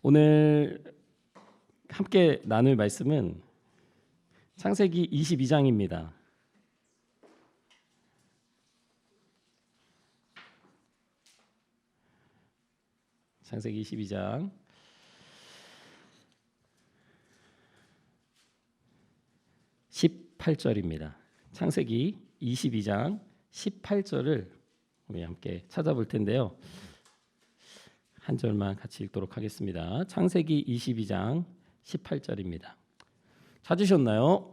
오늘 함께 나눌 말씀은 창세기 22장입니다. 창세기 22장 18절입니다. 창세기 22장 18절을 우리 함께 찾아볼 텐데요. 한 절만 같이 읽도록 하겠습니다. 창세기 22장 18절입니다. 찾으셨나요?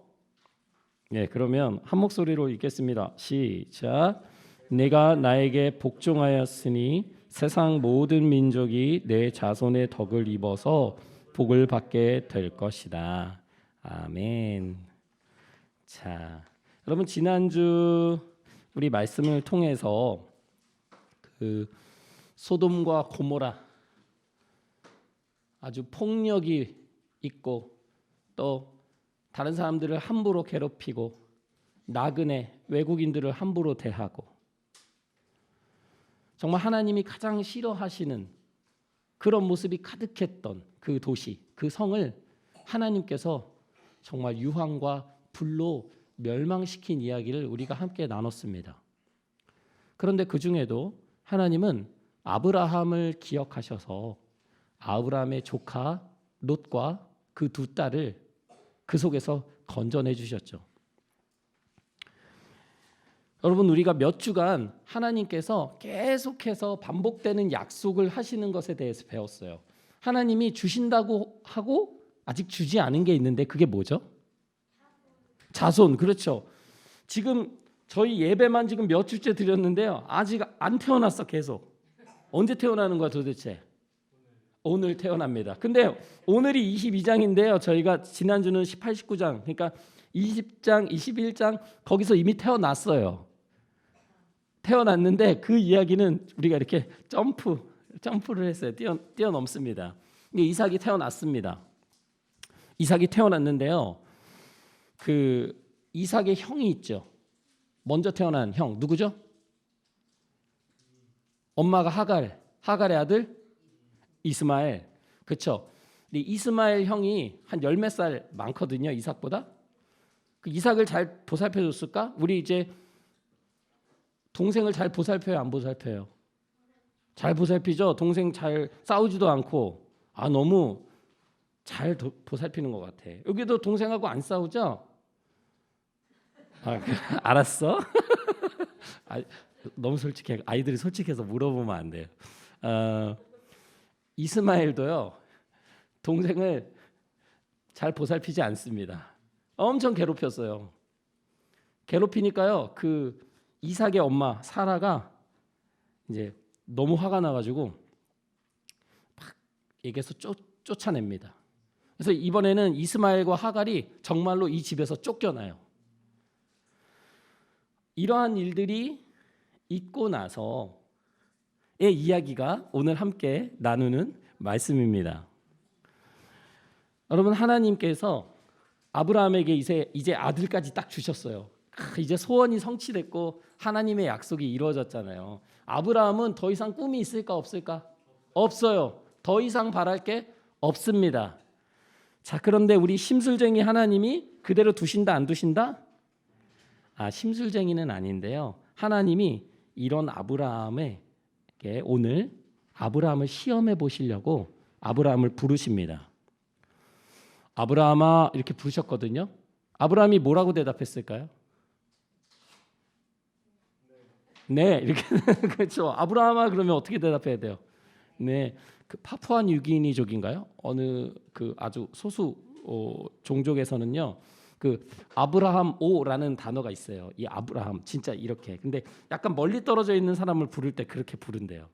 네, 그러면 한 목소리로 읽겠습니다. 시작. 내가 나에게 복종하였으니 세상 모든 민족이 내 자손의 덕을 입어서 복을 받게 될 것이다. 아멘. 자, 여러분 지난주 우리 말씀을 통해서 소돔과 고모라 아주 폭력이 있고 또 다른 사람들을 함부로 괴롭히고 나그네 외국인들을 함부로 대하고 정말 하나님이 가장 싫어하시는 그런 모습이 가득했던 그 도시, 그 성을 하나님께서 정말 유황과 불로 멸망시킨 이야기를 우리가 함께 나눴습니다. 그런데 그 중에도 하나님은 아브라함을 기억하셔서 아브라함의 조카 롯과 그 두 딸을 그 속에서 건져내 주셨죠. 여러분, 우리가 몇 주간 하나님께서 계속해서 반복되는 약속을 하시는 것에 대해서 배웠어요. 하나님이 주신다고 하고 아직 주지 않은 게 있는데 그게 뭐죠? 자손. 그렇죠. 지금 저희 예배만 지금 몇 주째 드렸는데요. 아직 안 태어났어. 계속. 언제 태어나는 거야 도대체? 오늘 태어납니다. 근데 오늘이 22장인데요. 저희가 지난주는 18, 19장 그러니까 20장, 21장 거기서 이미 태어났어요. 태어났는데 그 이야기는 우리가 이렇게 점프를 했어요. 뛰어넘습니다. 이삭이 태어났습니다. 이삭이 태어났는데요. 그 이삭의 형이 있죠. 먼저 태어난 형 누구죠? 엄마가 하갈의 아들 이스마엘. 그렇죠. 이스마엘 형이 한 열 몇 살 많거든요. 이삭보다. 그 이삭을 잘 보살펴줬을까? 우리 이제 동생을 잘 보살펴요, 안 보살펴요? 잘 보살피죠. 동생 잘 싸우지도 않고 너무 잘 보살피는 것 같아. 여기도 동생하고 안 싸우죠? 알았어. 너무 솔직해. 아이들이 솔직해서 물어보면 안 돼요. 이스마엘도요. 동생을 잘 보살피지 않습니다. 엄청 괴롭혔어요. 괴롭히니까요. 그 이삭의 엄마 사라가 이제 너무 화가 나가지고 막 얘기해서 쫓아냅니다. 그래서 이번에는 이스마엘과 하갈이 정말로 이 집에서 쫓겨나요. 이러한 일들이 있고 나서의 이야기가 오늘 함께 나누는 말씀입니다. 여러분, 하나님께서 아브라함에게 이제 아들까지 딱 주셨어요. 이제 소원이 성취됐고 하나님의 약속이 이루어졌잖아요. 아브라함은 더 이상 꿈이 있을까 없을까? 없어요. 더 이상 바랄 게 없습니다. 자, 그런데 우리 심술쟁이 하나님이 그대로 두신다 안 두신다? 심술쟁이는 아닌데요. 하나님이 이런 아브라함에게 오늘 아브라함을 시험해 보시려고 아브라함을 부르십니다. 아브라함아 이렇게 부르셨거든요. 아브라함이 뭐라고 대답했을까요? 네, 이렇게 그렇죠. 아브라함아 그러면 어떻게 대답해야 돼요? 네, 그 파푸아 뉴기니족인가요? 어느 그 아주 소수 종족에서는요. 그 아브라함오라는 단어가 있어요. 이 아브라함 진짜 이렇게. 근데 약간 멀리 떨어져 있는 사람을 부를 때 그렇게 부른대요.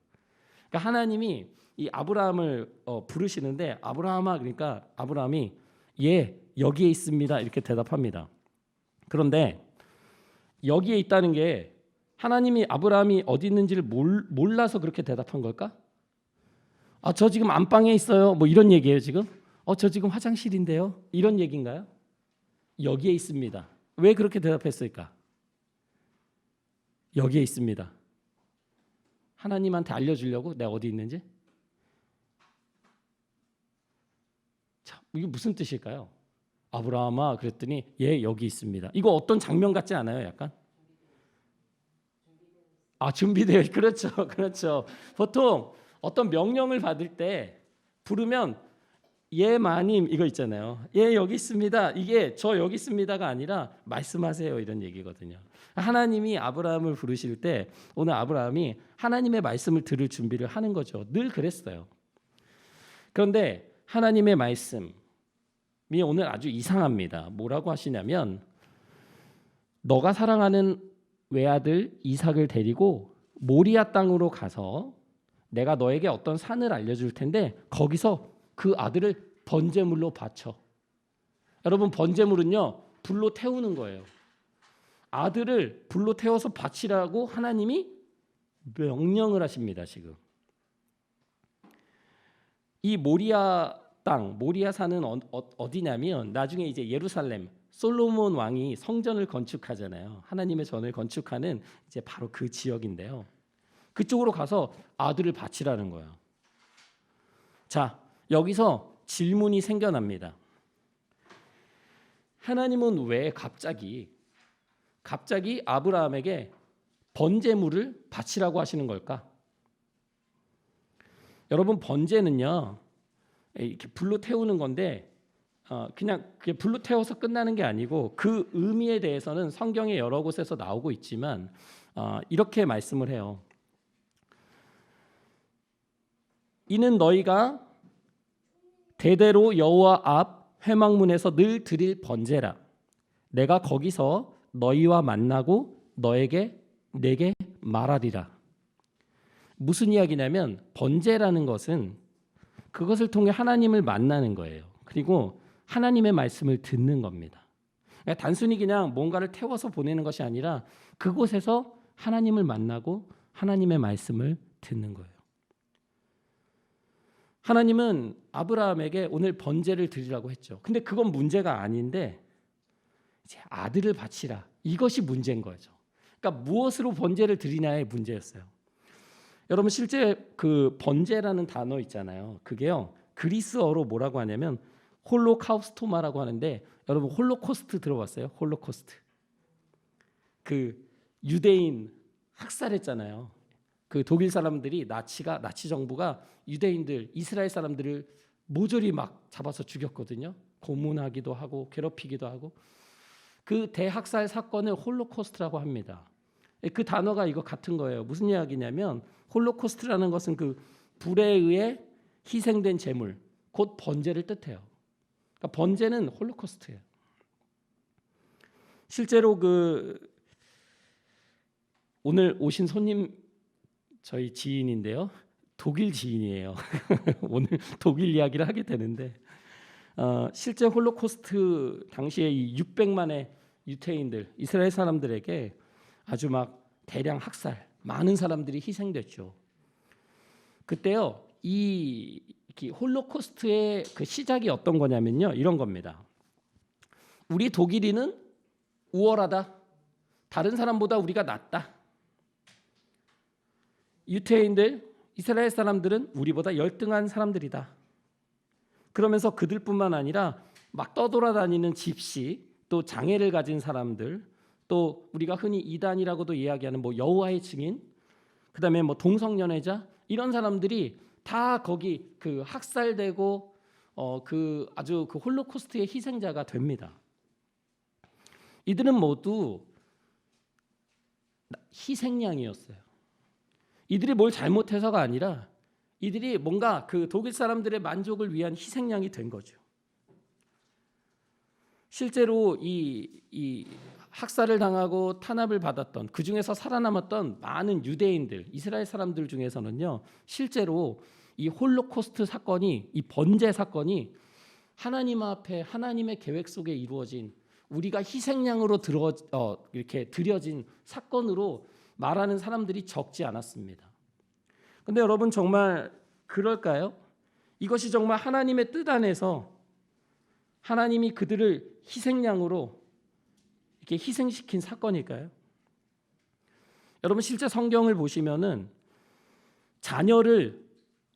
그러니까 하나님이 이 아브라함을 부르시는데 아브라함아 그러니까 아브라함이 예 여기에 있습니다 이렇게 대답합니다. 그런데 여기에 있다는 게 하나님이 아브라함이 어디 있는지를 몰라서 그렇게 대답한 걸까? 저 지금 안방에 있어요. 뭐 이런 얘기예요 지금? 저 지금 화장실인데요. 이런 얘기인가요? 여기에 있습니다. 왜 그렇게 대답했을까? 여기에 있습니다. 하나님한테 알려주려고 내가 어디 있는지? 이게 무슨 뜻일까요? 아브라함아 그랬더니 예 여기 있습니다. 이거 어떤 장면 같지 않아요? 약간 준비되어 그렇죠, 그렇죠. 보통 어떤 명령을 받을 때 부르면 예 마님 이거 있잖아요. 예 여기 있습니다. 이게 저 여기 있습니다가 아니라 말씀하세요 이런 얘기거든요. 하나님이 아브라함을 부르실 때 오늘 아브라함이 하나님의 말씀을 들을 준비를 하는 거죠. 늘 그랬어요. 그런데 하나님의 말씀이 오늘 아주 이상합니다. 뭐라고 하시냐면 너가 사랑하는 외아들 이삭을 데리고 모리아 땅으로 가서 내가 너에게 어떤 산을 알려줄 텐데 거기서 그 아들을 번제물로 바쳐. 여러분 번제물은요 불로 태우는 거예요. 아들을 불로 태워서 바치라고 하나님이 명령을 하십니다. 지금 이 모리아 땅, 모리아 산은 어디냐면 나중에 이제 예루살렘 솔로몬 왕이 성전을 건축하잖아요. 하나님의 전을 건축하는 이제 바로 그 지역인데요. 그쪽으로 가서 아들을 바치라는 거예요. 자, 여기서 질문이 생겨납니다. 하나님은 왜 갑자기 아브라함에게 번제물을 바치라고 하시는 걸까? 여러분 번제는요 이렇게 불로 태우는 건데 그냥 불로 태워서 끝나는 게 아니고 그 의미에 대해서는 성경의 여러 곳에서 나오고 있지만 이렇게 말씀을 해요. 이는 너희가 대대로 여호와 앞 회막문에서 늘 드릴 번제라. 내가 거기서 너희와 만나고 내게 말하리라. 무슨 이야기냐면 번제라는 것은 그것을 통해 하나님을 만나는 거예요. 그리고 하나님의 말씀을 듣는 겁니다. 그러니까 단순히 그냥 뭔가를 태워서 보내는 것이 아니라 그곳에서 하나님을 만나고 하나님의 말씀을 듣는 거예요. 하나님은 아브라함에게 오늘 번제를 드리라고 했죠. 근데 그건 문제가 아닌데 이제 아들을 바치라. 이것이 문제인 거죠. 그러니까 무엇으로 번제를 드리냐의 문제였어요. 여러분 실제 그 번제라는 단어 있잖아요. 그게요. 그리스어로 뭐라고 하냐면 홀로카우스토마라고 하는데 여러분 홀로코스트 들어봤어요? 홀로코스트. 그 유대인 학살했잖아요. 그 독일 사람들이 나치 정부가 유대인들 이스라엘 사람들을 모조리 막 잡아서 죽였거든요. 고문하기도 하고 괴롭히기도 하고 그 대학살 사건을 홀로코스트라고 합니다. 그 단어가 이거 같은 거예요. 무슨 이야기냐면 홀로코스트라는 것은 그 불에 의해 희생된 제물, 곧 번제를 뜻해요. 그러니까 번제는 홀로코스트예요. 실제로 그 오늘 오신 손님 저희 지인인데요. 독일 지인이에요. 오늘 독일 이야기를 하게 되는데 실제 홀로코스트 당시에 이 600만의 유태인들, 이스라엘 사람들에게 아주 막 대량 학살, 많은 사람들이 희생됐죠. 그때요, 이 홀로코스트의 그 시작이 어떤 거냐면요, 이런 겁니다. 우리 독일인은 우월하다. 다른 사람보다 우리가 낫다. 유태인들, 이스라엘 사람들은 우리보다 열등한 사람들이다. 그러면서 그들뿐만 아니라 막 떠돌아다니는 집시, 또 장애를 가진 사람들, 또 우리가 흔히 이단이라고도 이야기하는 뭐 여호와의 증인, 그다음에 뭐 동성연애자 이런 사람들이 다 거기 그 학살되고 그 아주 그 홀로코스트의 희생자가 됩니다. 이들은 모두 희생양이었어요. 이들이 뭘 잘못해서가 아니라 이들이 뭔가 그 독일 사람들의 만족을 위한 희생양이 된 거죠. 실제로 이 학살을 당하고 탄압을 받았던 그 중에서 살아남았던 많은 유대인들, 이스라엘 사람들 중에서는요, 실제로 이 홀로코스트 사건이, 이 번제 사건이 하나님 앞에 하나님의 계획 속에 이루어진 우리가 희생양으로 이렇게 드려진 사건으로 말하는 사람들이 적지 않았습니다. 근데 여러분 정말 그럴까요? 이것이 정말 하나님의 뜻 안에서 하나님이 그들을 희생양으로 이렇게 희생시킨 사건일까요? 여러분 실제 성경을 보시면은 자녀를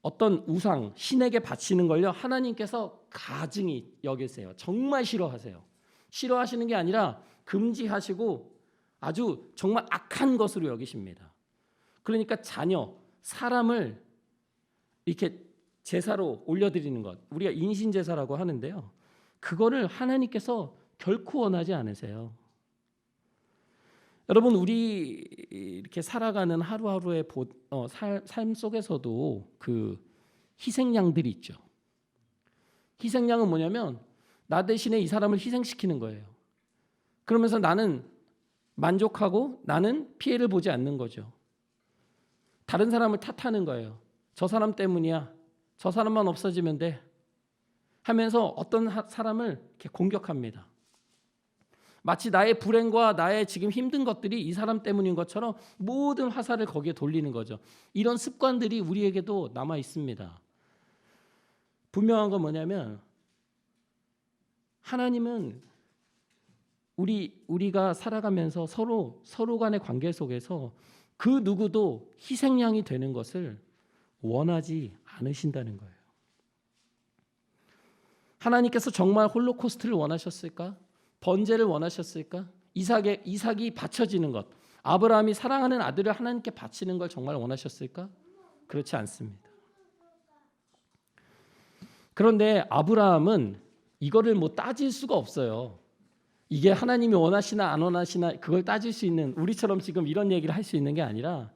어떤 우상, 신에게 바치는 걸요, 하나님께서 가증히 여기세요. 정말 싫어하세요. 싫어하시는 게 아니라 금지하시고 아주 정말 악한 것으로 여기십니다. 그러니까 자녀, 사람을 이렇게 제사로 올려드리는 것, 우리가 인신제사라고 하는데요, 그거를 하나님께서 결코 원하지 않으세요. 여러분, 우리 이렇게 살아가는 하루하루의 삶 속에서도 그 희생양들이 있죠. 희생양은 뭐냐면 나 대신에 이 사람을 희생시키는 거예요. 그러면서 나는 만족하고 나는 피해를 보지 않는 거죠. 다른 사람을 탓하는 거예요. 저 사람 때문이야. 저 사람만 없어지면 돼. 하면서 어떤 사람을 이렇게 공격합니다. 마치 나의 불행과 나의 지금 힘든 것들이 이 사람 때문인 것처럼 모든 화살을 거기에 돌리는 거죠. 이런 습관들이 우리에게도 남아 있습니다. 분명한 건 뭐냐면 하나님은 우리가 살아가면서 서로 간의 관계 속에서 그 누구도 희생양이 되는 것을 원하지 않으신다는 거예요. 하나님께서 정말 홀로코스트를 원하셨을까? 번제를 원하셨을까? 이삭이 바쳐지는 것, 아브라함이 사랑하는 아들을 하나님께 바치는 걸 정말 원하셨을까? 그렇지 않습니다. 그런데 아브라함은 이거를 뭐 따질 수가 없어요. 이게 하나님이 원하시나 안 원하시나 그걸 따질 수 있는, 우리처럼 지금 이런 얘기를 할 수 있는 게 아니라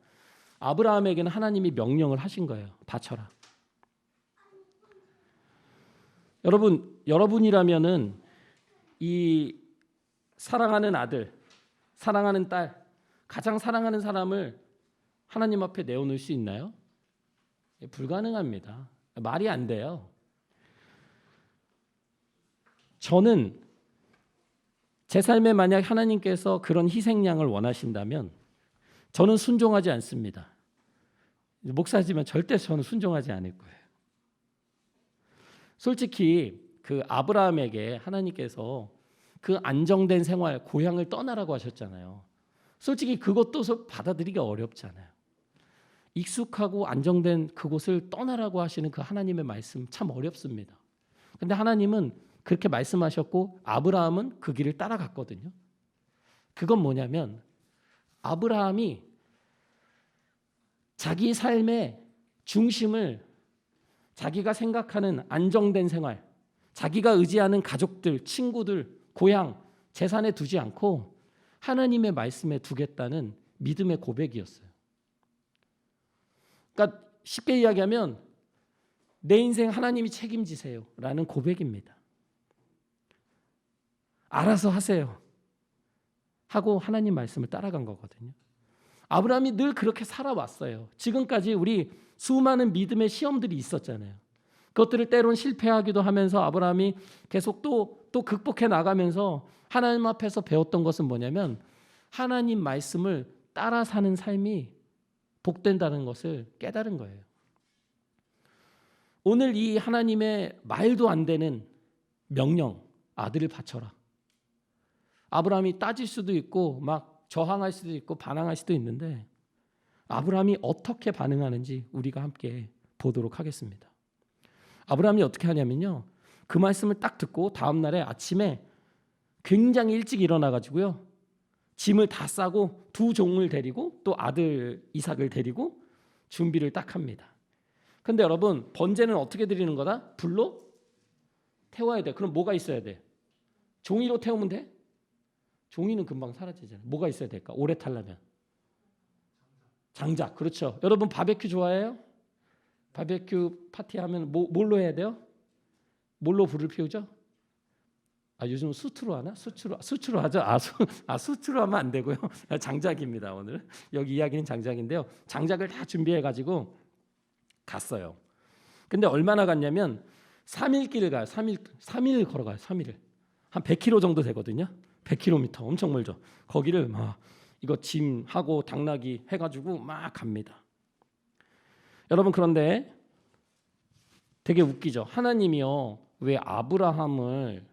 아브라함에게는 하나님이 명령을 하신 거예요. 바쳐라. 여러분이라면은 이 사랑하는 아들, 사랑하는 딸, 가장 사랑하는 사람을 하나님 앞에 내어놓을 수 있나요? 불가능합니다. 말이 안 돼요. 저는 제 삶에 만약 하나님께서 그런 희생양을 원하신다면 저는 순종하지 않습니다. 목사지만 절대 저는 순종하지 않을 거예요. 솔직히 그 아브라함에게 하나님께서 그 안정된 생활, 고향을 떠나라고 하셨잖아요. 솔직히 그것도 받아들이기 어렵잖아요. 익숙하고 안정된 그곳을 떠나라고 하시는 그 하나님의 말씀 참 어렵습니다. 근데 하나님은 그렇게 말씀하셨고 아브라함은 그 길을 따라갔거든요. 그건 뭐냐면 아브라함이 자기 삶의 중심을 자기가 생각하는 안정된 생활, 자기가 의지하는 가족들, 친구들, 고향, 재산에 두지 않고 하나님의 말씀에 두겠다는 믿음의 고백이었어요. 그러니까 쉽게 이야기하면 내 인생 하나님이 책임지세요 라는 고백입니다. 알아서 하세요 하고 하나님 말씀을 따라간 거거든요. 아브라함이 늘 그렇게 살아왔어요. 지금까지 우리 수많은 믿음의 시험들이 있었잖아요. 그것들을 때론 실패하기도 하면서 아브라함이 계속 또 극복해 나가면서 하나님 앞에서 배웠던 것은 뭐냐면 하나님 말씀을 따라 사는 삶이 복된다는 것을 깨달은 거예요. 오늘 이 하나님의 말도 안 되는 명령, 아들을 바쳐라. 아브라함이 따질 수도 있고 막 저항할 수도 있고 반항할 수도 있는데 아브라함이 어떻게 반응하는지 우리가 함께 보도록 하겠습니다. 아브라함이 어떻게 하냐면요, 그 말씀을 딱 듣고 다음 날에 아침에 굉장히 일찍 일어나가지고요, 짐을 다 싸고 두 종을 데리고 또 아들 이삭을 데리고 준비를 딱 합니다. 근데 여러분, 번제는 어떻게 드리는 거다? 불로 태워야 돼. 그럼 뭐가 있어야 돼? 종이로 태우면 돼? 종이는 금방 사라지잖아요. 뭐가 있어야 될까? 오래 타려면 장작. 그렇죠. 여러분 바베큐 좋아해요? 바베큐 파티하면 뭘로 해야 돼요? 뭘로 불을 피우죠? 요즘 수트로 하나? 수트로 하죠. 수트로 하면 안 되고요. 장작입니다. 오늘 여기 이야기는 장작인데요. 장작을 다 준비해가지고 갔어요. 근데 얼마나 갔냐면 3일 길을 가요. 3일 걸어가요. 3일. 한 100km 정도 되거든요. 100km 엄청 멀죠. 거기를 막 이거 짐하고 당나귀 해가지고 막 갑니다. 여러분, 그런데 되게 웃기죠. 하나님이요, 왜 아브라함을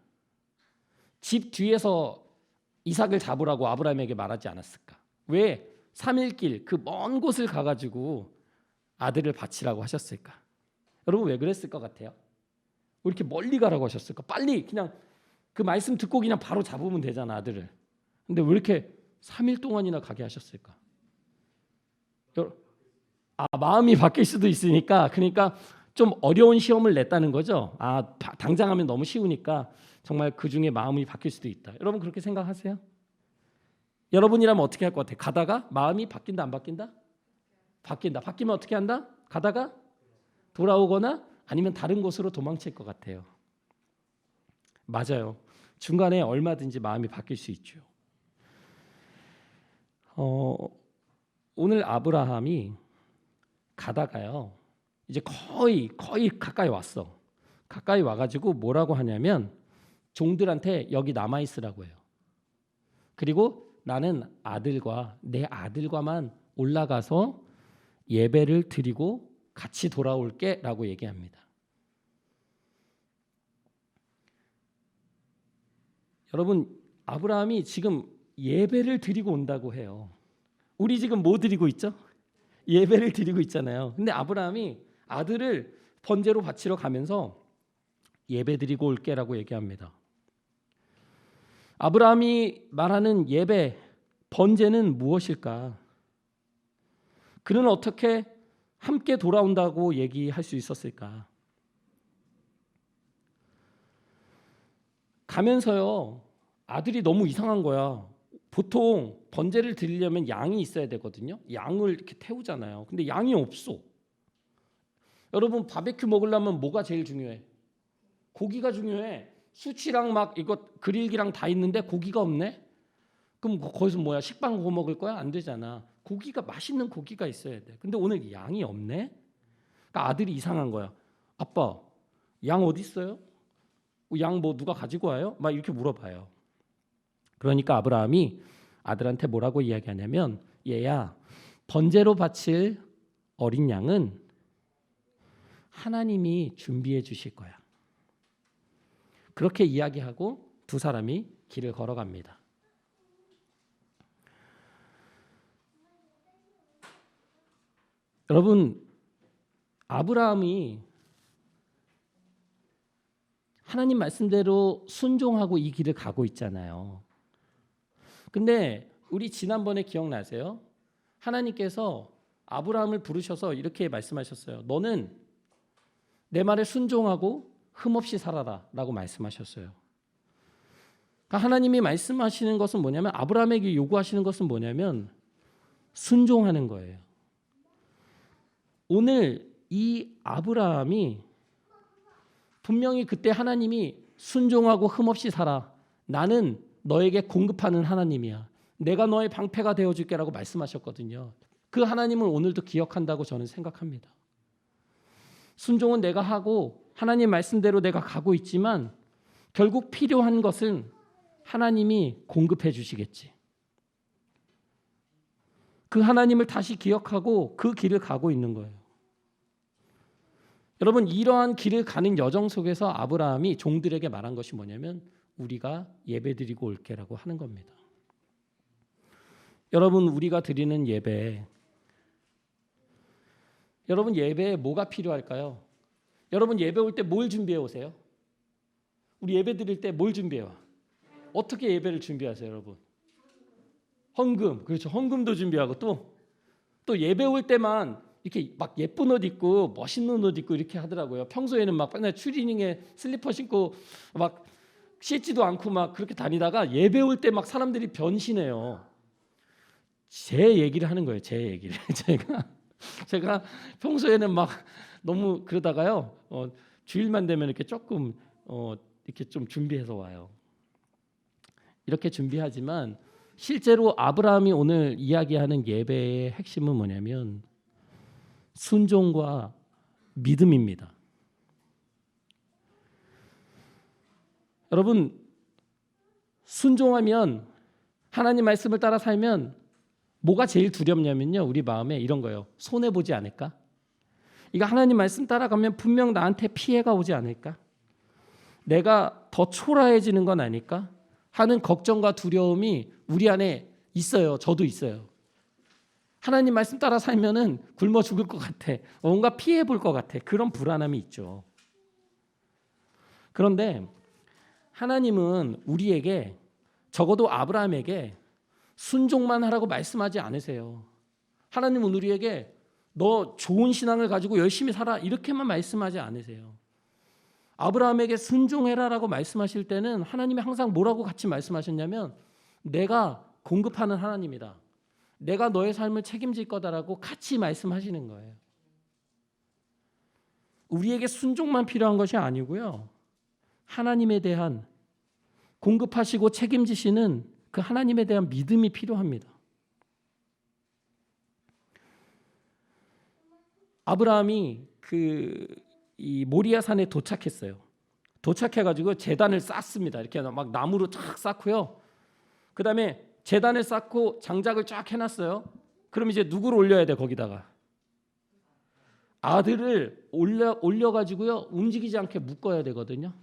집 뒤에서 이삭을 잡으라고 아브라함에게 말하지 않았을까? 왜 3일 길 그 먼 곳을 가가지고 아들을 바치라고 하셨을까? 여러분 왜 그랬을 것 같아요? 왜 이렇게 멀리 가라고 하셨을까? 빨리 그냥 그 말씀 듣고 그냥 바로 잡으면 되잖아, 아들을. 근데 왜 이렇게 3일 동안이나 가게 하셨을까? 마음이 바뀔 수도 있으니까, 그러니까 좀 어려운 시험을 냈다는 거죠. 당장 하면 너무 쉬우니까 정말 그 중에 마음이 바뀔 수도 있다. 여러분 그렇게 생각하세요? 여러분이라면 어떻게 할 것 같아요? 가다가 마음이 바뀐다, 안 바뀐다? 바뀐다. 바뀌면 어떻게 한다? 가다가 돌아오거나 아니면 다른 곳으로 도망칠 것 같아요. 맞아요. 중간에 얼마든지 마음이 바뀔 수 있죠. 오늘 아브라함이 가다가요, 이제 거의 가까이 왔어. 가까이 와가지고 뭐라고 하냐면 종들한테 여기 남아 있으라고 해요. 그리고 나는 내 아들과만 올라가서 예배를 드리고 같이 돌아올게라고 얘기합니다. 여러분, 아브라함이 지금 예배를 드리고 온다고 해요. 우리 지금 뭐 드리고 있죠? 예배를 드리고 있잖아요. 근데 아브라함이 아들을 번제로 바치러 가면서 예배 드리고 올게라고 얘기합니다. 아브라함이 말하는 예배, 번제는 무엇일까? 그는 어떻게 함께 돌아온다고 얘기할 수 있었을까? 가면서요, 아들이 너무 이상한 거야. 보통 번제를 드리려면 양이 있어야 되거든요. 양을 이렇게 태우잖아요. 근데 양이 없어. 여러분 바베큐 먹으려면 뭐가 제일 중요해? 고기가 중요해. 수치랑 막 이거 그릴기랑 다 있는데 고기가 없네? 그럼 거기서 뭐야? 식빵 구워 먹을 거야? 안 되잖아. 고기가, 맛있는 고기가 있어야 돼. 근데 오늘 양이 없네? 그러니까 아들이 이상한 거야. 아빠, 양 어디 있어요? 양 뭐 누가 가지고 와요? 막 이렇게 물어봐요. 그러니까 아브라함이 아들한테 뭐라고 이야기하냐면, 얘야, 번제로 바칠 어린 양은 하나님이 준비해 주실 거야. 그렇게 이야기하고 두 사람이 길을 걸어갑니다. 여러분, 아브라함이 하나님 말씀대로 순종하고 이 길을 가고 있잖아요. 근데 우리 지난번에 기억나세요? 하나님께서 아브라함을 부르셔서 이렇게 말씀하셨어요. 너는 내 말에 순종하고 흠없이 살아라 라고 말씀하셨어요. 그러니까 하나님이 말씀하시는 것은 뭐냐면, 아브라함에게 요구하시는 것은 뭐냐면 순종하는 거예요. 오늘 이 아브라함이 분명히 그때 하나님이 순종하고 흠없이 살아, 나는 너에게 공급하는 하나님이야, 내가 너의 방패가 되어줄게라고 말씀하셨거든요. 그 하나님을 오늘도 기억한다고 저는 생각합니다. 순종은 내가 하고 하나님 말씀대로 내가 가고 있지만 결국 필요한 것은 하나님이 공급해 주시겠지. 그 하나님을 다시 기억하고 그 길을 가고 있는 거예요. 여러분, 이러한 길을 가는 여정 속에서 아브라함이 종들에게 말한 것이 뭐냐면, 우리가 예배드리고 올게라고 하는 겁니다. 여러분, 우리가 드리는 예배, 여러분 예배에 뭐가 필요할까요? 여러분 예배 올 때 뭘 준비해 오세요? 우리 예배 드릴 때 뭘 준비해 와? 어떻게 예배를 준비하세요, 여러분? 헌금, 그렇죠. 헌금도 준비하고 또 예배 올 때만 이렇게 막 예쁜 옷 입고 멋있는 옷 입고 이렇게 하더라고요. 평소에는 막 맨날 추리닝에 슬리퍼 신고 막 씻지도 않고 막 그렇게 다니다가 예배 올 때 막 사람들이 변신해요. 제 얘기를 하는 거예요. 제 얘기를. 제가 평소에는 막 너무 그러다가요. 주일만 되면 이렇게 조금 이렇게 좀 준비해서 와요. 이렇게 준비하지만 실제로 아브라함이 오늘 이야기하는 예배의 핵심은 뭐냐면 순종과 믿음입니다. 여러분, 순종하면, 하나님 말씀을 따라 살면 뭐가 제일 두렵냐면요, 우리 마음에 이런 거예요. 손해보지 않을까? 이거 하나님 말씀 따라가면 분명 나한테 피해가 오지 않을까? 내가 더 초라해지는 건 아닐까? 하는 걱정과 두려움이 우리 안에 있어요. 저도 있어요. 하나님 말씀 따라 살면은 굶어 죽을 것 같아. 뭔가 피해 볼 것 같아. 그런 불안함이 있죠. 그런데 하나님은 우리에게, 적어도 아브라함에게 순종만 하라고 말씀하지 않으세요. 하나님은 우리에게 너 좋은 신앙을 가지고 열심히 살아 이렇게만 말씀하지 않으세요. 아브라함에게 순종해라라고 말씀하실 때는 하나님이 항상 뭐라고 같이 말씀하셨냐면 내가 공급하는 하나님이다. 내가 너의 삶을 책임질 거다라고 같이 말씀하시는 거예요. 우리에게 순종만 필요한 것이 아니고요. 하나님에 대한 공급하시고 책임지시는 그 하나님에 대한 믿음이 필요합니다. 아브라함이 이 모리아 산에 도착했어요. 도착해가지고 제단을 쌓습니다. 이렇게 막 나무로 쫙 쌓고요. 그 다음에 제단을 쌓고 장작을 쫙 해놨어요. 그럼 이제 누구를 올려야 돼 거기다가? 아들을 올려가지고요. 움직이지 않게 묶어야 되거든요.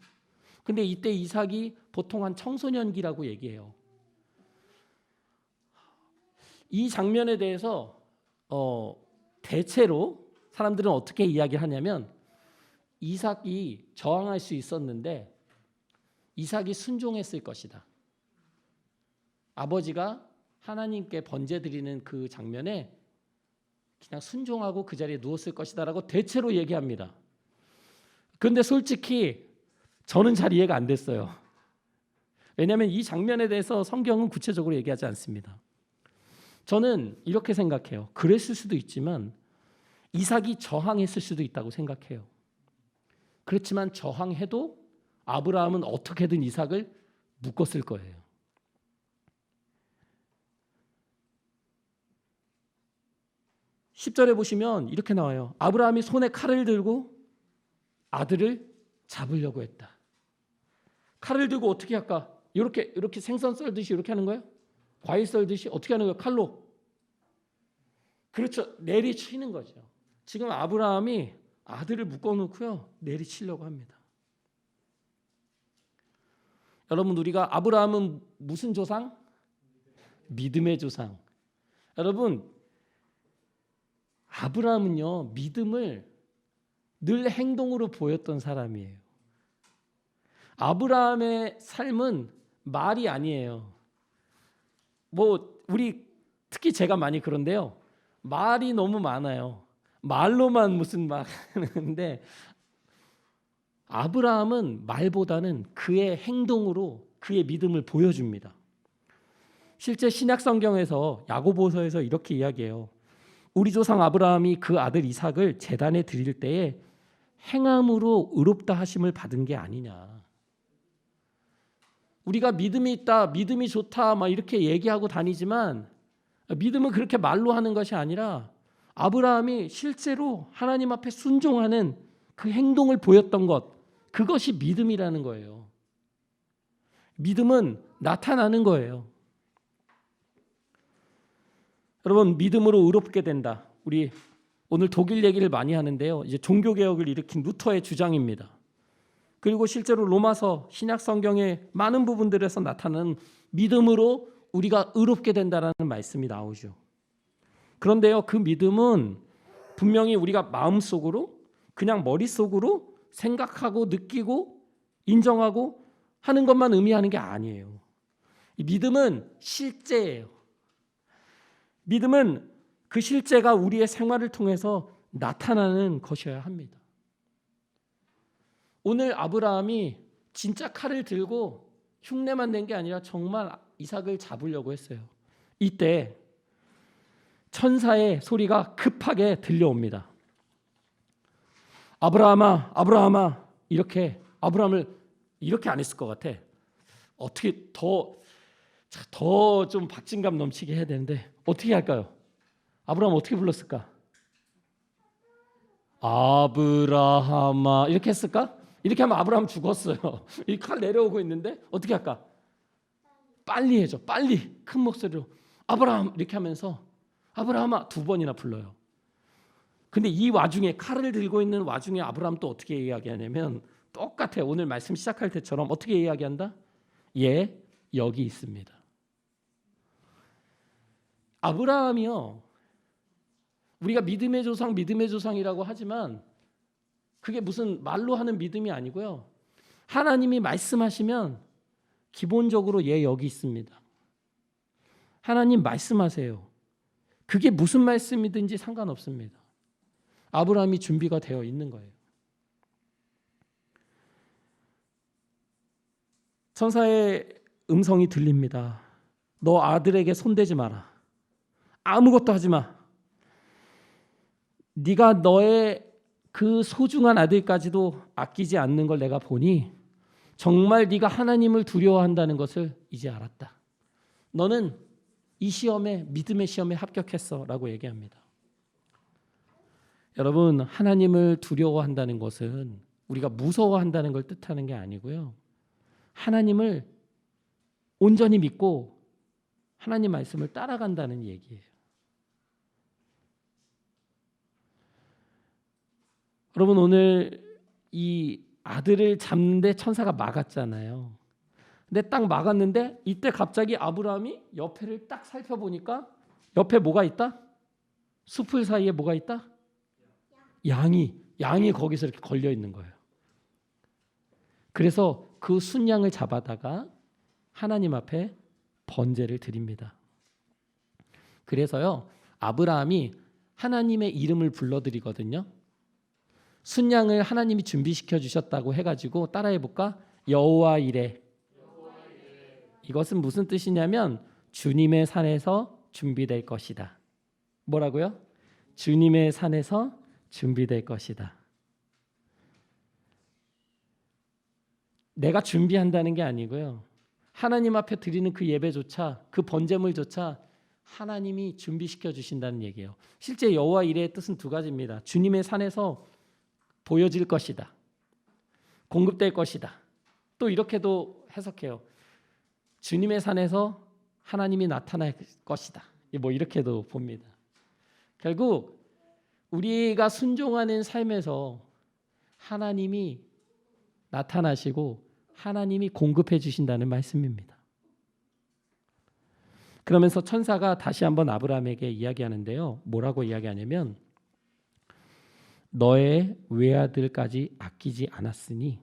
근데 이때 이삭이 보통 한 청소년기라고 얘기해요. 이 장면에 대해서 대체로 사람들은 어떻게 이야기하냐면 이삭이 저항할 수 있었는데 이삭이 순종했을 것이다. 아버지가 하나님께 번제 드리는 그 장면에 그냥 순종하고 그 자리에 누웠을 것이다라고 대체로 얘기합니다. 그런데 솔직히 저는 잘 이해가 안 됐어요. 왜냐하면 이 장면에 대해서 성경은 구체적으로 얘기하지 않습니다. 저는 이렇게 생각해요. 그랬을 수도 있지만 이삭이 저항했을 수도 있다고 생각해요. 그렇지만 저항해도 아브라함은 어떻게든 이삭을 묶었을 거예요. 10절에 보시면 이렇게 나와요. 아브라함이 손에 칼을 들고 아들을 잡으려고 했다. 칼을 들고 어떻게 할까? 이렇게 생선 썰듯이 이렇게 하는 거예요? 과일 썰듯이 어떻게 하는 거예요? 칼로. 그렇죠. 내리치는 거죠. 지금 아브라함이 아들을 묶어놓고요. 내리치려고 합니다. 여러분 우리가 아브라함은 무슨 조상? 믿음의 조상. 여러분 아브라함은요. 믿음을 늘 행동으로 보였던 사람이에요. 아브라함의 삶은 말이 아니에요. 우리 특히 제가 많이 그런데요. 말이 너무 많아요. 말로만 무슨 막 하는데 아브라함은 말보다는 그의 행동으로 그의 믿음을 보여줍니다. 실제 신약 성경에서 야고보서에서 이렇게 이야기해요. 우리 조상 아브라함이 그 아들 이삭을 제단에 드릴 때에 행함으로 의롭다 하심을 받은 게 아니냐. 우리가 믿음이 있다, 믿음이 좋다 막 이렇게 얘기하고 다니지만 믿음은 그렇게 말로 하는 것이 아니라 아브라함이 실제로 하나님 앞에 순종하는 그 행동을 보였던 것, 그것이 믿음이라는 거예요. 믿음은 나타나는 거예요. 여러분 믿음으로 의롭게 된다. 우리 오늘 독일 얘기를 많이 하는데요. 이제 종교개혁을 일으킨 루터의 주장입니다. 그리고 실제로 로마서 신약 성경의 많은 부분들에서 나타나는 믿음으로 우리가 의롭게 된다라는 말씀이 나오죠. 그런데요, 그 믿음은 분명히 우리가 마음속으로 그냥 머릿속으로 생각하고 느끼고 인정하고 하는 것만 의미하는 게 아니에요. 이 믿음은 실제예요. 믿음은 그 실제가 우리의 생활을 통해서 나타나는 것이어야 합니다. 오늘 아브라함이 진짜 칼을 들고 흉내만 낸 게 아니라 정말 이삭을 잡으려고 했어요. 이때 천사의 소리가 급하게 들려옵니다. 아브라함아, 아브라함아. 이렇게 아브라함을 이렇게 안 했을 것 같아. 어떻게 더 좀 박진감 넘치게 해야 되는데 어떻게 할까요? 아브라함 어떻게 불렀을까? 아브라함아 이렇게 했을까? 이렇게 하면 아브라함 죽었어요. 이 칼 내려오고 있는데 어떻게 할까? 빨리 해줘. 빨리 큰 목소리로 아브라함 이렇게 하면서 아브라함아 2번이나 불러요. 근데 이 와중에 칼을 들고 있는 와중에 아브라함 또 어떻게 이야기하냐면 똑같아요. 오늘 말씀 시작할 때처럼 어떻게 이야기한다? 예, 여기 있습니다. 아브라함이요. 우리가 믿음의 조상이라고 하지만 그게 무슨 말로 하는 믿음이 아니고요. 하나님이 말씀하시면 기본적으로 여기 있습니다. 하나님 말씀하세요. 그게 무슨 말씀이든지 상관없습니다. 아브라함이 준비가 되어 있는 거예요. 천사의 음성이 들립니다. 너 아들에게 손대지 마라. 아무것도 하지 마. 네가 너의 그 소중한 아들까지도 아끼지 않는 걸 내가 보니 정말 네가 하나님을 두려워한다는 것을 이제 알았다. 너는 이 시험에, 믿음의 시험에 합격했어 라고 얘기합니다. 여러분, 하나님을 두려워한다는 것은 우리가 무서워한다는 걸 뜻하는 게 아니고요. 하나님을 온전히 믿고 하나님 말씀을 따라간다는 얘기예요. 여러분, 오늘 이 아들을 잡는데 천사가 막았잖아요. 근데 딱 막았는데 이때 갑자기 아브라함이 옆에를 딱 살펴보니까 옆에 뭐가 있다? 숲을 사이에 뭐가 있다? 양이 거기서 이렇게 걸려 있는 거예요. 그래서 그 순양을 잡아다가 하나님 앞에 번제를 드립니다. 그래서요, 아브라함이 하나님의 이름을 불러드리거든요. 순양을 하나님이 준비시켜 주셨다고 해가지고 따라해 볼까? 여호와 이레. 이것은 무슨 뜻이냐면 주님의 산에서 준비될 것이다. 뭐라고요? 주님의 산에서 준비될 것이다. 내가 준비한다는 게 아니고요. 하나님 앞에 드리는 그 예배조차, 그 번제물조차 하나님이 준비시켜 주신다는 얘기예요. 실제 여호와 이레의 뜻은 두 가지입니다. 주님의 산에서 보여질 것이다. 공급될 것이다. 또 이렇게도 해석해요. 주님의 산에서 하나님이 나타날 것이다. 뭐 이렇게도 봅니다. 결국 우리가 순종하는 삶에서 하나님이 나타나시고 하나님이 공급해 주신다는 말씀입니다. 그러면서 천사가 다시 한번 아브라함에게 이야기하는데요. 뭐라고 이야기하냐면 너의 외아들까지 아끼지 않았으니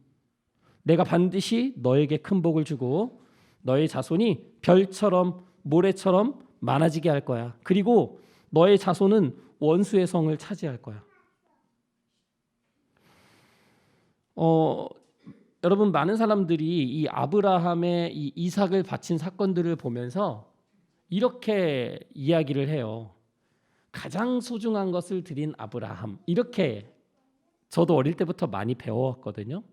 내가 반드시 너에게 큰 복을 주고 너의 자손이 별처럼 모래처럼 많아지게 할 거야. 그리고 너의 자손은 원수의 성을 차지할 거야. 여러분, 많은 사람들이 이 아브라함의 이 이삭을 바친 사건들을 보면서 이렇게 이야기를 해요. 가장 소중한 것을 드린 아브라함. 이렇게 저도 어릴 때부터 많이 배워왔거든요.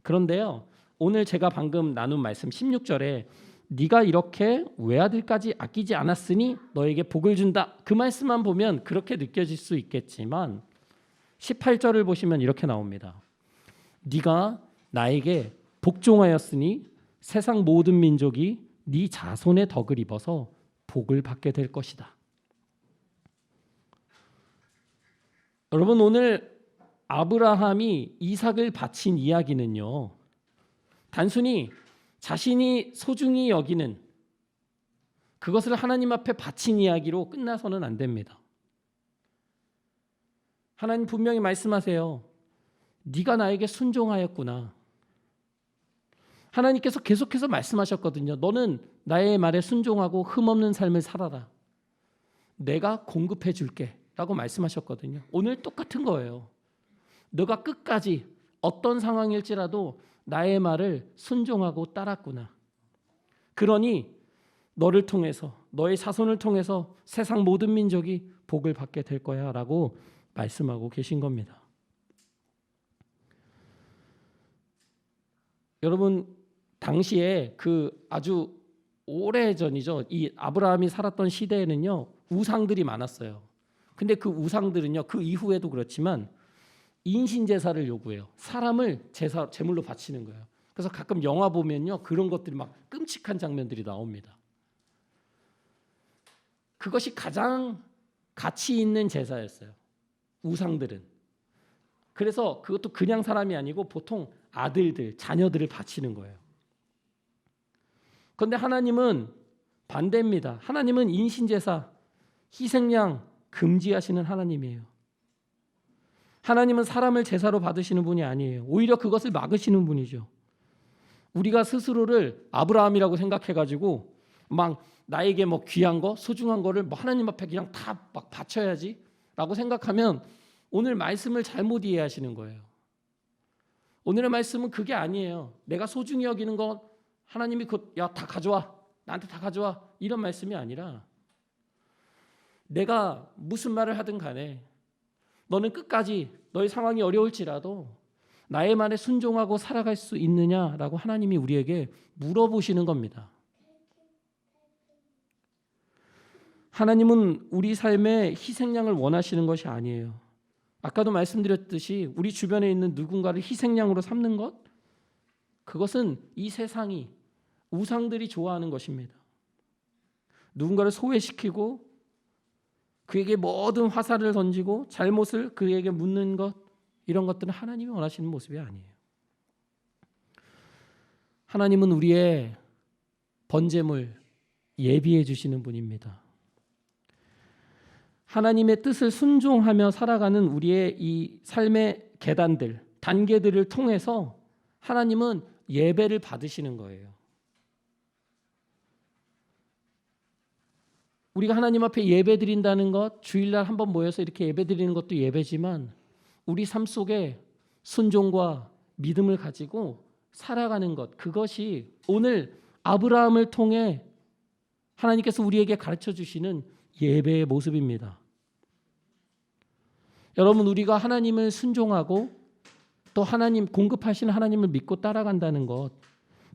그런데요, 오늘 제가 방금 나눈 말씀 16절에 네가 이렇게 외아들까지 아끼지 않았으니 너에게 복을 준다. 그 말씀만 보면 그렇게 느껴질 수 있겠지만 18절을 보시면 이렇게 나옵니다. 네가 나에게 복종하였으니 세상 모든 민족이 네 자손의 덕을 입어서 복을 받게 될 것이다. 여러분, 오늘 아브라함이 이삭을 바친 이야기는요, 단순히 자신이 소중히 여기는 그것을 하나님 앞에 바친 이야기로 끝나서는 안 됩니다. 하나님 분명히 말씀하세요. 네가 나에게 순종하였구나. 하나님께서 계속해서 말씀하셨거든요. 너는 나의 말에 순종하고 흠없는 삶을 살아라. 내가 공급해 줄게 라고 말씀하셨거든요. 오늘 똑같은 거예요. 너가 끝까지 어떤 상황일지라도 나의 말을 순종하고 따랐구나. 그러니 너를 통해서, 너의 자손을 통해서 세상 모든 민족이 복을 받게 될 거야 라고 말씀하고 계신 겁니다. 여러분, 당시에 그 아주 오래전이죠. 이 아브라함이 살았던 시대에는요, 우상들이 많았어요. 근데 그 우상들은요, 그 이후에도 그렇지만 인신 제사를 요구해요. 사람을 제물로 바치는 거예요. 그래서 가끔 영화 보면요, 그런 것들이 막 끔찍한 장면들이 나옵니다. 그것이 가장 가치 있는 제사였어요. 우상들은. 그래서 그것도 그냥 사람이 아니고 보통 아들들, 자녀들을 바치는 거예요. 그런데 하나님은 반대입니다. 하나님은 인신제사, 희생양, 금지하시는 하나님이에요. 하나님은 사람을 제사로 받으시는 분이 아니에요. 오히려 그것을 막으시는 분이죠. 우리가 스스로를 아브라함이라고 생각해가지고 막 나에게 뭐 귀한 거, 소중한 거를 뭐 하나님 앞에 그냥 다 막 바쳐야지라고 생각하면 오늘 말씀을 잘못 이해하시는 거예요. 오늘의 말씀은 그게 아니에요. 내가 소중히 여기는 거 하나님이 야, 다 가져와. 나한테 다 가져와. 이런 말씀이 아니라 내가 무슨 말을 하든 간에 너는 끝까지 너의 상황이 어려울지라도 나의 말에 순종하고 살아갈 수 있느냐라고 하나님이 우리에게 물어보시는 겁니다. 하나님은 우리 삶에 희생양을 원하시는 것이 아니에요. 아까도 말씀드렸듯이 우리 주변에 있는 누군가를 희생양으로 삼는 것, 그것은 이 세상이 우상들이 좋아하는 것입니다. 누군가를 소외시키고 그에게 모든 화살을 던지고 잘못을 그에게 묻는 것, 이런 것들은 하나님이 원하시는 모습이 아니에요. 하나님은 우리의 번제물 예비해 주시는 분입니다. 하나님의 뜻을 순종하며 살아가는 우리의 이 삶의 계단들, 단계들을 통해서 하나님은 예배를 받으시는 거예요. 우리가 하나님 앞에 예배 드린다는 것, 주일날 한번 모여서 이렇게 예배 드리는 것도 예배지만 우리 삶 속에 순종과 믿음을 가지고 살아가는 것, 그것이 오늘 아브라함을 통해 하나님께서 우리에게 가르쳐 주시는 예배의 모습입니다. 여러분, 우리가 하나님을 순종하고 또 하나님 공급하시는 하나님을 믿고 따라간다는 것,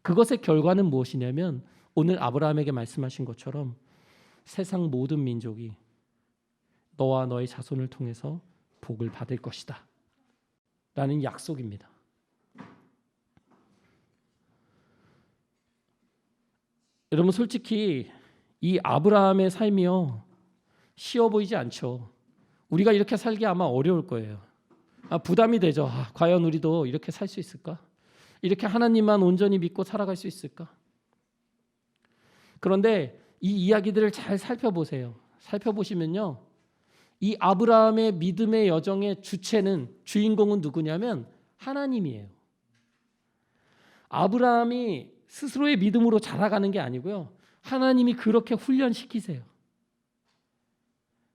그것의 결과는 무엇이냐면 오늘 아브라함에게 말씀하신 것처럼 세상 모든 민족이 너와 너의 자손을 통해서 복을 받을 것이다 라는 약속입니다. 여러분, 솔직히 이 아브라함의 삶이요 쉬워 보이지 않죠. 우리가 이렇게 살기 아마 어려울 거예요. 부담이 되죠. 과연 우리도 이렇게 살 수 있을까? 이렇게 하나님만 온전히 믿고 살아갈 수 있을까? 그런데 이 이야기들을 잘 살펴보세요. 살펴보시면요, 이 아브라함의 믿음의 여정의 주인공은 누구냐면 하나님이에요. 아브라함이 스스로의 믿음으로 자라가는 게 아니고요, 하나님이 그렇게 훈련시키세요.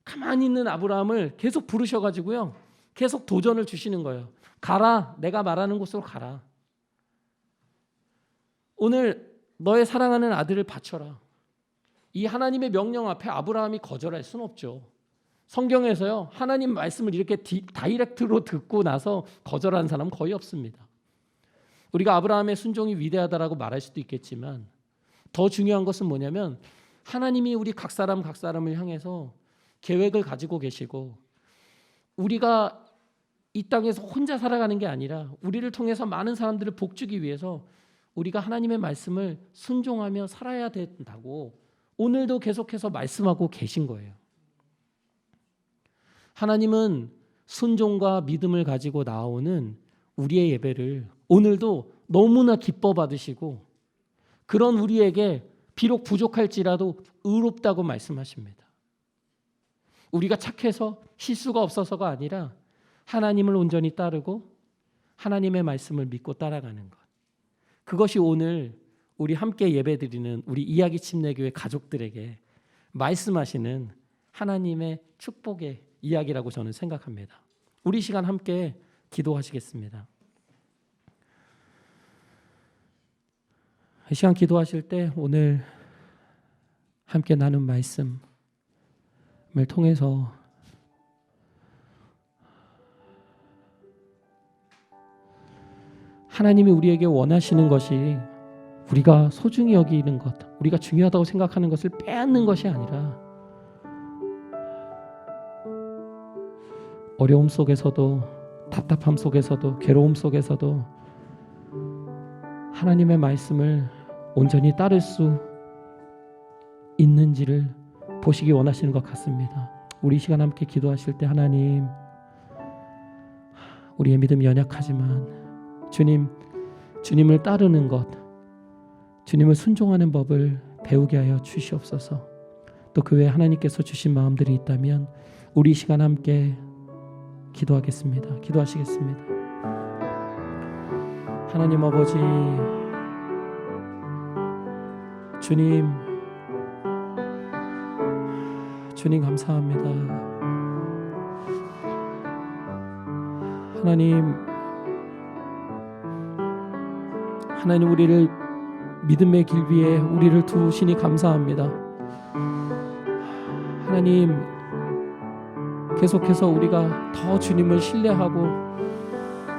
가만히 있는 아브라함을 계속 부르셔가지고요, 계속 도전을 주시는 거예요. 가라, 내가 말하는 곳으로 가라. 오늘 너의 사랑하는 아들을 바쳐라. 이 하나님의 명령 앞에 아브라함이 거절할 수는 없죠. 성경에서요, 하나님 말씀을 이렇게 다이렉트로 듣고 나서 거절하는 사람은 거의 없습니다. 우리가 아브라함의 순종이 위대하다라고 말할 수도 있겠지만 더 중요한 것은 뭐냐면 하나님이 우리 각 사람을 향해서 계획을 가지고 계시고 우리가 이 땅에서 혼자 살아가는 게 아니라 우리를 통해서 많은 사람들을 복주기 위해서 우리가 하나님의 말씀을 순종하며 살아야 된다고 오늘도 계속해서 말씀하고 계신 거예요. 하나님은 순종과 믿음을 가지고 나오는 우리의 예배를 오늘도 너무나 기뻐 받으시고 그런 우리에게 비록 부족할지라도 의롭다고 말씀하십니다. 우리가 착해서 실수가 없어서가 아니라 하나님을 온전히 따르고 하나님의 말씀을 믿고 따라가는 것, 그것이 오늘 우리 함께 예배드리는 우리 이야기 침례교회 가족들에게 말씀하시는 하나님의 축복의 이야기라고 저는 생각합니다. 우리 시간 함께 기도하시겠습니다. 이 시간 기도하실 때 오늘 함께 나눈 말씀을 통해서 하나님이 우리에게 원하시는 것이 우리가 소중히 여기는 것, 우리가 중요하다고 생각하는 것을 빼앗는 것이 아니라 어려움 속에서도 답답함 속에서도 괴로움 속에서도 하나님의 말씀을 온전히 따를 수 있는지를 보시기 원하시는 것 같습니다. 우리 시간 함께 기도하실 때 하나님, 우리의 믿음이 연약하지만 주님을 따르는 것, 주님을 순종하는 법을 배우게 하여 주시옵소서. 또 그 외에 하나님께서 주신 마음들이 있다면 우리 시간 함께 기도하겠습니다. 기도하시겠습니다. 하나님 아버지, 주님 감사합니다. 하나님 우리를 믿음의 길 위에 우리를 두시니 감사합니다. 하나님, 계속해서 우리가 더 주님을 신뢰하고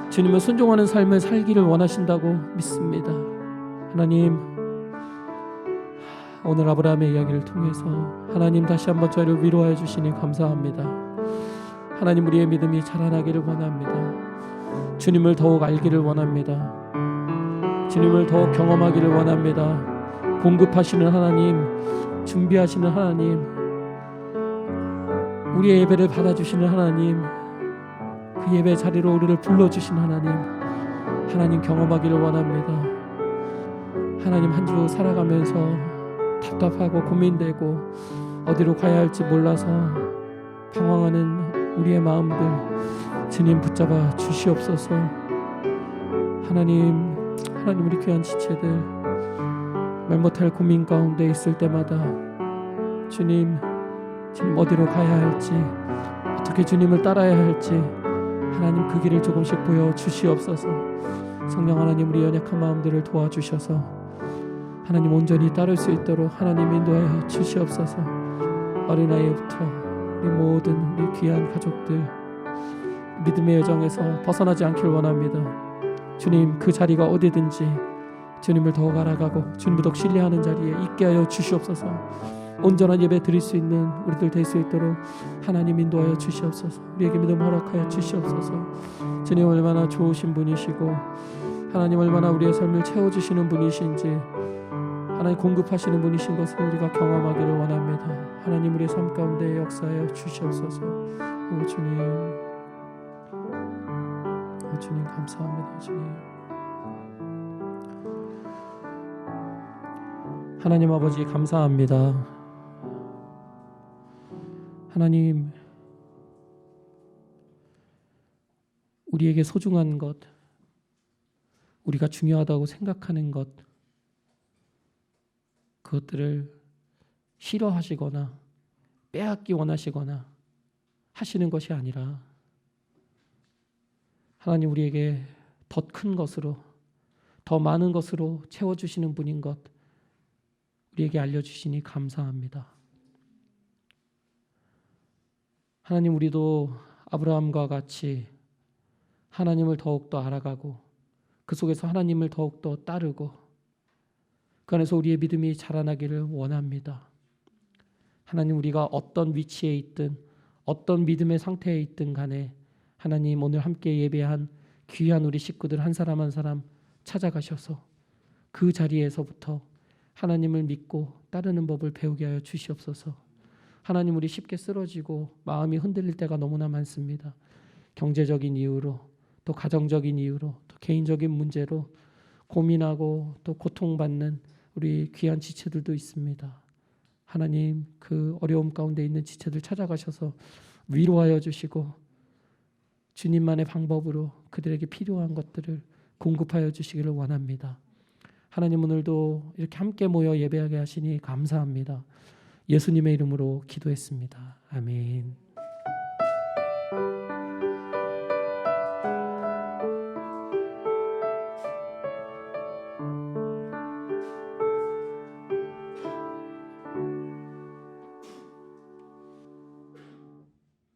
주님을 순종하는 삶을 살기를 원하신다고 믿습니다. 하나님, 오늘 아브라함의 이야기를 통해서 하나님 다시 한번 저희를 위로하여 주시니 감사합니다. 하나님, 우리의 믿음이 자라나기를 원합니다. 주님을 더욱 알기를 원합니다. 주님을 더욱 경험하기를 원합니다. 공급하시는 하나님, 준비하시는 하나님, 우리의 예배를 받아주시는 하나님, 그 예배 자리로 우리를 불러주신 하나님 경험하기를 원합니다. 하나님, 한 주 살아가면서 답답하고 고민되고 어디로 가야 할지 몰라서 방황하는 우리의 마음들 주님 붙잡아 주시옵소서. 하나님 우리 귀한 지체들 말 못할 고민 가운데 있을 때마다 주님 어디로 가야 할지, 어떻게 주님을 따라야 할지 하나님 그 길을 조금씩 보여주시옵소서. 성령 하나님, 우리 연약한 마음들을 도와주셔서 하나님 온전히 따를 수 있도록 하나님 인도하여 주시옵소서. 어린아이부터 우리 모든 우리 귀한 가족들 믿음의 여정에서 벗어나지 않길 원합니다. 주님, 그 자리가 어디든지 주님을 더욱 알아가고 주님을 더욱 신뢰하는 자리에 있게 하여 주시옵소서. 온전한 예배 드릴 수 있는 우리들 될 수 있도록 하나님 인도하여 주시옵소서. 우리에게 믿음 허락하여 주시옵소서. 주님 얼마나 좋으신 분이시고 하나님 얼마나 우리의 삶을 채워주시는 분이신지 하나님 공급하시는 분이신 것을 우리가 경험하기를 원합니다. 하나님, 우리의 삶 가운데 역사하여 주시옵소서. 오 주님 감사합니다. 주님, 하나님 아버지 감사합니다. 하나님, 우리에게 소중한 것, 우리가 중요하다고 생각하는 것, 그것들을 싫어하시거나 빼앗기 원하시거나 하시는 것이 아니라 하나님, 우리에게 더 큰 것으로, 더 많은 것으로 채워주시는 분인 것 우리에게 알려주시니 감사합니다. 하나님, 우리도 아브라함과 같이 하나님을 더욱더 알아가고 그 속에서 하나님을 더욱더 따르고 그 안에서 우리의 믿음이 자라나기를 원합니다. 하나님, 우리가 어떤 위치에 있든 어떤 믿음의 상태에 있든 간에 하나님, 오늘 함께 예배한 귀한 우리 식구들 한 사람 한 사람 찾아가셔서 그 자리에서부터 하나님을 믿고 따르는 법을 배우게 하여 주시옵소서. 하나님, 우리 쉽게 쓰러지고 마음이 흔들릴 때가 너무나 많습니다. 경제적인 이유로, 또 가정적인 이유로, 또 개인적인 문제로 고민하고 또 고통받는 우리 귀한 지체들도 있습니다. 하나님, 그 어려움 가운데 있는 지체들 찾아가셔서 위로하여 주시고 주님만의 방법으로 그들에게 필요한 것들을 공급하여 주시기를 원합니다. 하나님, 오늘도 이렇게 함께 모여 예배하게 하시니 감사합니다. 예수님의 이름으로 기도했습니다. 아멘.